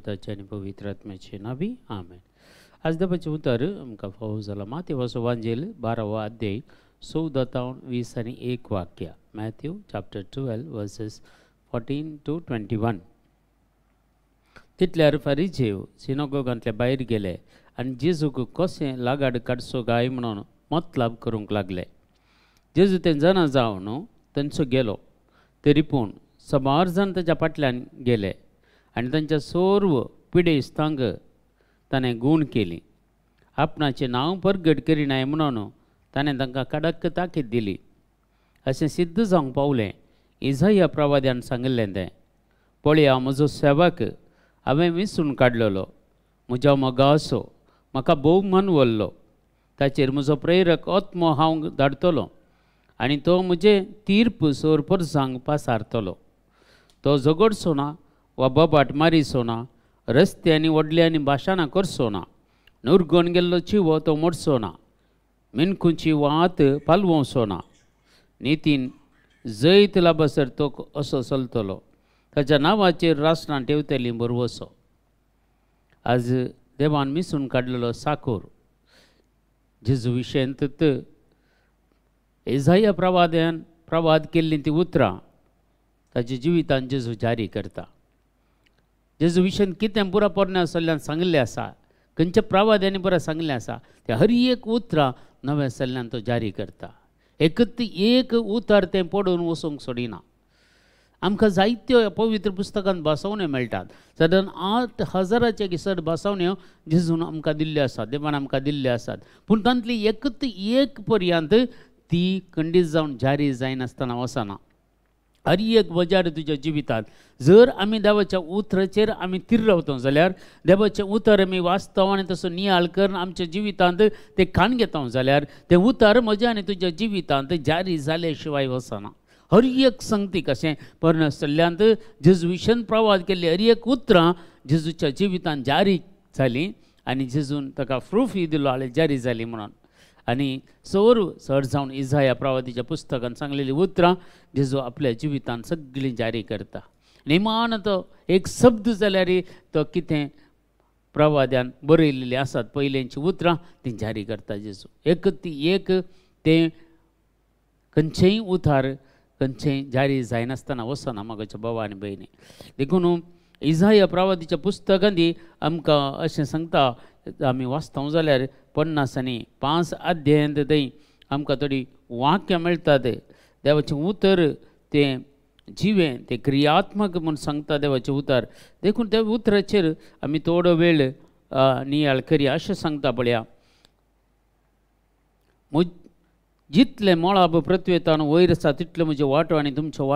पिताचे आणि पवित्र आत्म्याचे नावी आमेन. आज देवाचें उतर आमकां फावो जाला माथेवाचो वांजेल 12वा अध्याय 14 ते 20 आनी 1 वाक्य. Matthew chapter 12 versus 14 to 21. तितल्यार फरिसेव सिनागोगांतले भायर गेले आनी जेजूक कशें लागाड काडचो काय म्हणून मतलाब करूंक लागले. जेजू तें जाणा जावन तांचो गेलो. तरी पूण समार जाण ताच्या फाटल्यान गेले आनी तांच्या सर्व पिडेस्तांक ताणें गूण केली. आपणाचें नांव परगट करिनाय म्हणून ताणें तांकां कडक ताकीद दिली. अशें सिद्ध जावंक पावलें इसाया प्रवाद्यान सांगिल्लें तें. पळया, म्हजो सेवक हांवें विंचून काडलेलो, म्हज्या मोगासो म्हाका भोवमान व्हरलो. ताचेर म्हजो प्रेरक आत्मो हांव धाडटलो आनी तो म्हजें तीर्प सर परसांक पासारतलो. तो झगडचो ना वा बोबाट मारिचो ना, रस्त्यांनी व्हडल्यांनी भाशणां करचो ना, नुरगोवन गेल्लो चिवो तो मोडचो ना, मिनकुची वात पालवोवचो ना. नितीन जैत लाबसर तो असो चलतलो. ताच्या नांवाचेर रासनां ठेवतलीं बरवसो. आज देवान मिसून काडलेलो साकोर जेजू विशयंत इसाया प्रवाद केल्लीं ती उतरां ताच्या जिवितान जेजू जारी करता. जेजू विशयंत कितें पुरा पोरण्या सल्ल्यान सांगिल्लें आसा, खंयच्या प्रवाद्यांनी पुरा सांगिल्लें आसा, तें हर एक उतरां नव्या सल्ल्यान तो जारी करता. एकच एक उतर तें पडून वचूंक सोडिना. आमकां जायत्यो पवित्र पुस्तकांत बसवण्यो मेळटात. सादारण 8,000च्या चड बसवण्यो जेजून आमकां दिल्ल्यो आसात, देवान आमकां दिल्ल्यो आसात. पूण तांतली एकच एक पर्यंत ती खंडीत जावन जारी जायनासतना वचना. हर एक वजार तुज्या जिवितांत जर आमी देवाच्या उतराचेर आमी थीर रावता जाल्यार, देवाचें उतर आमी वाचता आनी तसो नियाळ करून आमच्या जिवितांत तें कान घेता जाल्यार तें उतर म्हज्या आनी तुज्या जिवितांत जारी जाले शिवाय वचना. हर एक संगती कशें पर्ण सल्ल्यांत जेजू विशयन प्रवाद केल्ली हर एक उतरां जेजूच्या जिवितांत जारी जालीं आनी जेजून ताका प्रूफय दिलो आले जारी जाली म्हणून. आनी चड जावन इसाया प्रवादीच्या पुस्तकांत सांगलेलीं उतरां जेजू आपल्या जिवितांत सगळीं जारी करता. निमान तो एक शब्द जाल्यार तो कितें प्रवाद्यान बरयलेलीं आसात पयलींची उतरां तीं जारी करता जेजू. एक तें खंयचेंय उतार खंयचेंय जारी जायनासतना वचना म्हाज्या भावा आनी भयणी. देखून इसाया प्रवादीच्या पुस्तकांत आमकां अशें सांगता, आमी वाचता जाल्यार 50 आनी 5 अध्यायांत थंय आमकां थोडी वाक्यां मेळटात. देवाचें उतर तें जिवें तें क्रियात्मक म्हूण सांगता देवाचें उतर. देखून त्या उतराचेर आमी थोडो वेळ नियाळ करया. अशें सांगता पळया, जितले मोळाब पृथ्वेतान वयर आसा तितले म्हजे वाटो आनी तुमच्यो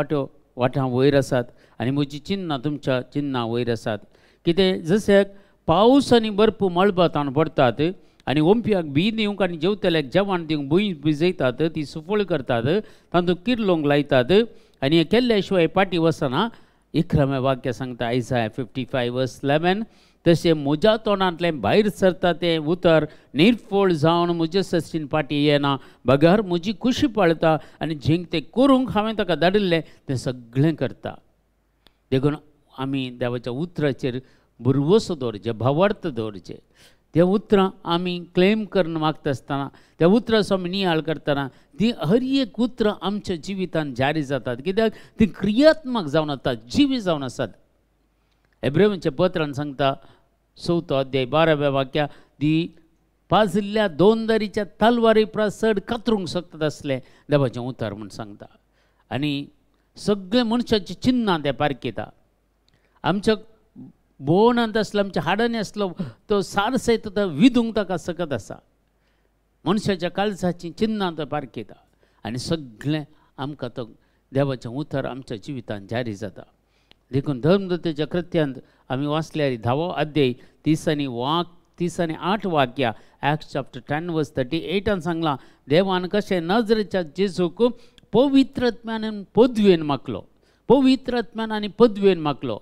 वाटां वयर आसात आनी म्हजी चिन्नां तुमच्या चिन्नां वयर आसात. कितें जशें पावस आनी बर्फ मळबातान पडटात आनी ओंप्याक बी दिवंक आनी जेवतल्याक जेवण दिवंक भुंय भिजयतात, ती सुफळ करतात, तातूंत किरलोंक लायतात आनी हें केल्ल्या शिवाय पाटी वचना. 11वें वाक्य सांगता इसाया 55:11. तशें म्हज्या तोंडांतलें भायर सरता तें उतर निर्फळ जावन म्हजे सस्तीन पाटी येना. बगार म्हजी खुशी पळता आनी जेंक तें करूंक हांवें ताका धाडिल्लें तें सगळें करता. देखून आमी देवाच्या उतराचेर भरवोसो दवरचे, भावार्थ दवरचे. त्या उतरां आमी क्लेम करून मागता आसतना, त्या उतराचो आमी नियाळ करतना ती हर एक उतरां आमच्या जिवितांत जारी जातात. कित्याक ती क्रियात्मक जावन आसतात, जिवी जावन आसात. हेब्रेवांच्या पत्रान सांगता 4 अध्याय 12व्या वाक्या, ती पाजिल्ल्या 2 दारीच्या तलवारी चड कातरूंक शकतात असलें देवाचें उतर म्हूण सांगता. आनी सगळे मनशाचें चिन्नां तें पारखिता. आमच्या बोवणांत आसलो, आमच्या हाडांनी आसलो तो सार सयत तो विधूंक ताका सकत आसा. मनशाच्या काळजाची चिन्नां तो पारखिता आनी सगळें आमकां तो देवाचें उतर आमच्या जिवितांत जारी जाता. देखून धर्मदत्ताच्या कृत्यांत आमी वाचल्यार 10वो अध्याय 30 आनी 8 वाक्या. Acts chapter 10:38 सांगलां, देवान कशें नजरेच्या जेजूक पवित्रत्म्यान पदवेन मागलो, पवित्रत्म्यान आनी पदवेन मागलो.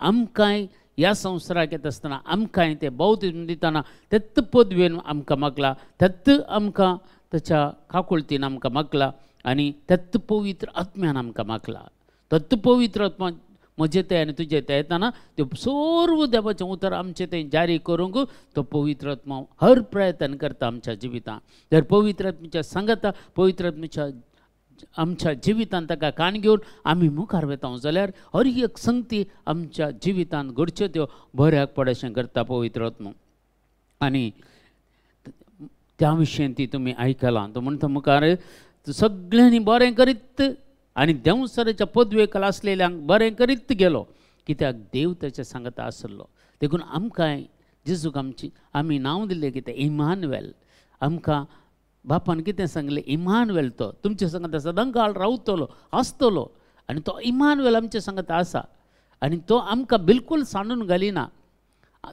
आमकांय ह्या संवसाराक येता आसतना आमकांय तें बौद्ध दितना तेत पदवेन आमकां मागला, तेत आमकां ताच्या काकुळतीन आमकां मागला आनी तेत पवित्र आत्म्यान आमकां मागला. तत्त पवित्र आत्मा म्हजे ते आनी तुजे ते येताना ते सर्व देवाचें उतर आमचे ते जारी करूंक तो पवित्र आत्मा हर प्रयत्न करता आमच्या जिवितांत. जर पवित्र आत्म्याच्या सांगता पवित्र आत्म्याच्या आमच्या जिवितांत ताका कान घेवन आमी मुखार वता जाल्यार हर एक संगती आमच्या जिवितांत घडच्यो त्यो बऱ्याक पडशें करता पवित्र आत्मा. आनी त्या विशयी ती तुमी आयकलां. तो म्हणटा मुखार सगळ्यांनी बरें करीत आनी देंवसराच्या पदवेक आसलेल्यांक बरें करीत गेलो, कित्याक देव ताच्या सांगता आसलो. देखून आमकां जेजूक आमी नांव दिलें कितें इमानुएल. आमकां बापान कितें सांगलें इमानुएल तो तुमचे सांगता सदां काळ रावतलो आसतलो. आनी तो इमानुएल आमचे सांगता आसा आनी तो आमकां बिलकूल सांडून घालिना.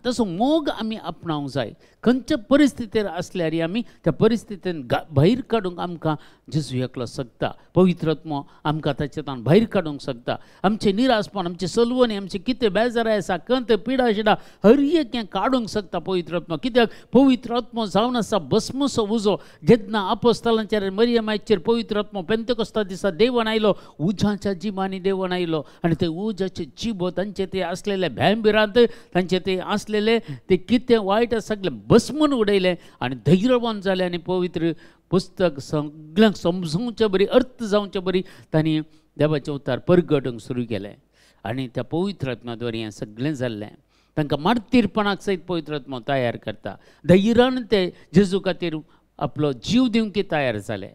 तसो मोग आमी आपणावंक जाय. खंयच्या परिस्थितीर आसल्यार आमी त्या परिस्थितीन भायर काडूंक आमकां जेजू एकलो सकता. पवित्र आत्मा आमकां ताचेतान भायर काडूंक शकता. आमचे निराशपण आमचे सलवणी आमचे कितें बेजाराय आसा कंत पिडा शिडा हर एक हें काडूंक शकता पवित्र आत्मा. कित्याक पवित्र आत्मा जावन आसा भस्मसो उजो. जेन्ना आपोस्तलांचेर मरियमाचेर पवित्र आत्मा पेंतकोस्ता दिसा देवण आयलो उजाच्या जिमांनी देवण आयलो आनी ते उजाचे जिबो तांचे ते आसलेले भॅंबिरांत तांचे ते आसलेले ते कितें वायट सगळें भस्मून उडयलें आनी धैर्यवान जाले आनी पवित्र पुस्तक सगळ्यांक समजूंचे बरी अर्थ जावचे बरी तांणी देवाचें उतार परगटूंक सुरू केलें. आनी त्या पवित्र आत्म्याद्वारे हें सगळें जाल्लें. तांकां मार्तीरपणाक सयत पवित्र आत्मा तयार करता. धैर्यान ते जेजू खातीर आपलो जीव दिवंक तयार जाले.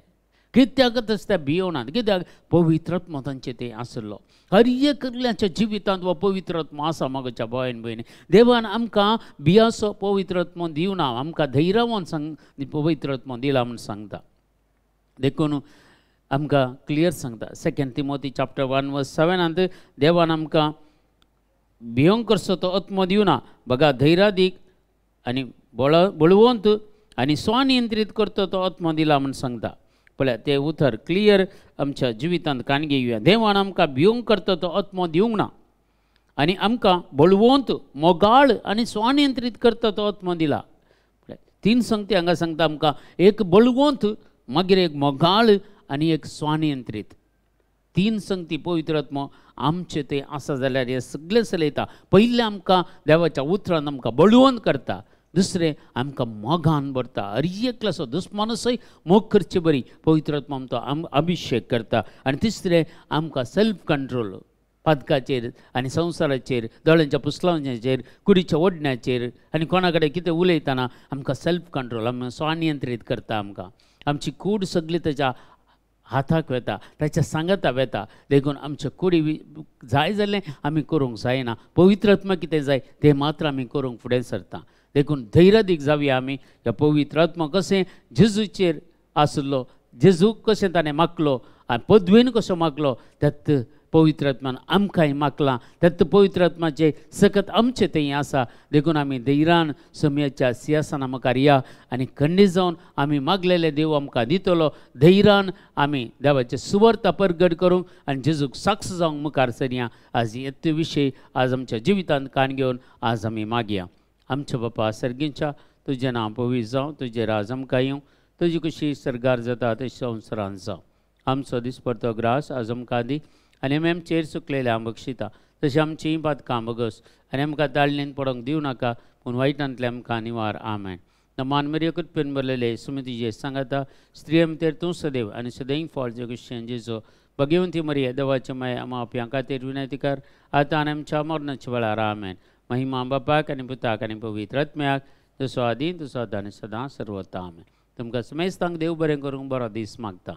कित्याकच ते भियोनात. कित्याक पवित्र आत्मा तांचे ते आसलो. हर एक कडल्याच्या जिवितांत हो पवित्र आत्मा आसा. मागच्या भावान भयणी देवान आमकां भियासो पवित्र आत्मा दिवना. आमकां धैर्यवान पवित्र आत्मा दिला म्हूण सांगता. देखून आमकां क्लियर सांगता 2 तिमोथी चॅप्टर 1:7 देवान आमकां भियोंक करचो तो आत्मा दिवना. बघा धैर्यादीक आनी बळवंत आनी स्वनियंत्रीत करतो तो आत्मा दिला म्हूण सांगता. पळय ते उतर क्लियर आमच्या जिवितांत कान घेवया. देवान आमकां भियोंक करता तो आत्मा दिवंक ना आनी आमकां बळवंत मोगाळ आनी स्वनियंत्रीत करता तो आत्मा दिला. 3 संगती हांगा सांगता आमकां. एक बळवंत मागीर एक मोगाळ आनी एक स्वनियंत्रीत. 3 संगती पवित्र आत्मा आमचे ते आसा जाल्यार हे सगळें चलयता. पयलें आमकां देवाच्या उतरान आमकां बळवंत करता. दुसरें आमकां मोगान भरता. हर एकलो दुस्मानसय मोग करची बरी पवित्र आत्मा आमचो अभिशेक करता. आनी तिसरें आमकां सेल्फ कंट्रोल पदकाचेर आनी संवसाराचेर दोळ्यांच्या पुसलांचेर कुडीच्या ओडण्याचेर आनी कोणा कडेन कितें उलयतना आमकां सेल्फ कंट्रोल आमी स्वनियंत्रीत करता. आमकां आमची कूड सगळी ताच्या हाताक वेता ताच्या सांगता वेता. देखून आमचे कुडी जाय जाल्लें आमी करूंक जायना. पवित्र आत्मा कितें जाय तें मात्र आमी करूंक फुडें सरता. देखून धैर्यादीक जावया आमी. ह्या पवित्र आत्मा कशें जेजूचेर आसलो जेजूक कशें ताणें मागलो आनी पदवेन कसो मागलो त्यात पवित्र आत्मान आमकांय मागलां. त्यात पवित्र आत्माचे सकत आमचें तें आसा. देखून आमी धैर्यान समयाच्या सिंहासना मुखार या आनी खंडी जावन आमी मागलेले देव आमकां दितलो. धैर्यान आमी देवाचे सुवार्ता परगट करूंक आनी जेजूक साक्ष जावंक मुखार सरया. आज येते विशय आज आमच्या जिवितांत कान घेवन आज आमी मागया. आमच्या बापा सर्गींच्या तुजें नांव पवित्र जावं. तुजें राज आमकां येवं. तुजी कशी सरकार जाता तशी संवसारांत जावं. आमचो दिसपरतो ग्रास आज आमकां दी आनी आमी आमचेर चुकलेले हांव बक्षिता. तशी आमची पातकां बगस आनी आमकां दाळणेन पडोवंक दिवं नाका पूण वायटांतले आमकां निवार. आमेन. नमान मरिया कुटपेन बरलेले सुमी तुजे सांगता स्त्री आमचेर तूं सदैव आनी सदैव फळ जगुशें जेजो भगवंती मरिया देवाचे माय आमा आपल्या खातीर विनंती कर आतां आनी आमच्या मरणाच्या वेळार. आमेन. महिमा बापाक आनी पुताक आनी पवित्र आत्म्याक जसो आदी तसो आतां आनी सदां सर्वता. आमेन. तुमकां समेस्तांक देव बरें करूंक बरो दीस मागता.